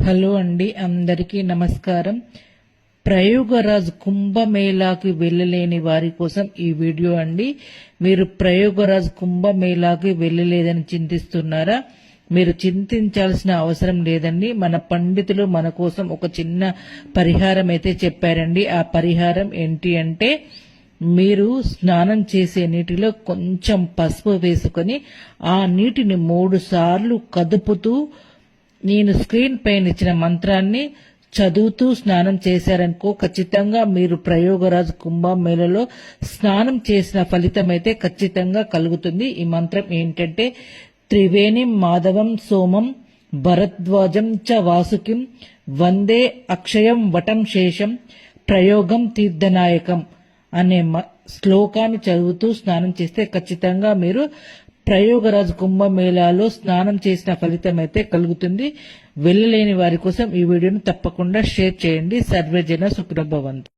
Hello అండి, అందరికీ నమస్కారం. ప్రయోగరాజ్ కుంభమేళాకి వెళ్ళలేని వారి కోసం ఈ వీడియో అండి. మీరు ప్రయోగరాజ్ కుంభమేళాకి వెళ్ళలేదని చింతిస్తున్నారా? మీరు చింతించాల్సిన అవసరం లేదండి. మన పండితులు మన కోసం ఒక చిన్న పరిహారం అయితే చెప్పారండి. ఆ పరిహారం ఏంటి అంటే, మీరు స్నానం చేసే నీటిలో కొంచెం పసుపు వేసుకొని ఆ నీటిని 3 సార్లు కదుపుతూ నేను స్క్రీన్ పైన ఇచ్చిన మంత్రాన్ని చదువుతూ స్నానం చేశారనుకో, ఖచ్చితంగా మీరు ప్రయోగరాజ్ కుంభమేళలో స్నానం చేసిన ఫలితం అయితే ఖచ్చితంగా కలుగుతుంది. ఈ మంత్రం ఏంటంటే, త్రివేణి మాధవం సోమం భరద్వాజం చ వాసుకిం వందే అక్షయం వటం శేషం ప్రయోగం తీర్థనాయకం అనే శ్లోకాన్ని చదువుతూ స్నానం చేస్తే ఖచ్చితంగా మీరు ప్రయోగరాజ్ కుంభమేళాలో స్నానం చేసిన ఫలితం అయితే కలుగుతుంది. వెళ్ళలేని వారి కోసం ఈ వీడియోను తప్పకుండా షేర్ చేయండి. సర్వేజన సుఖినో భవంతు.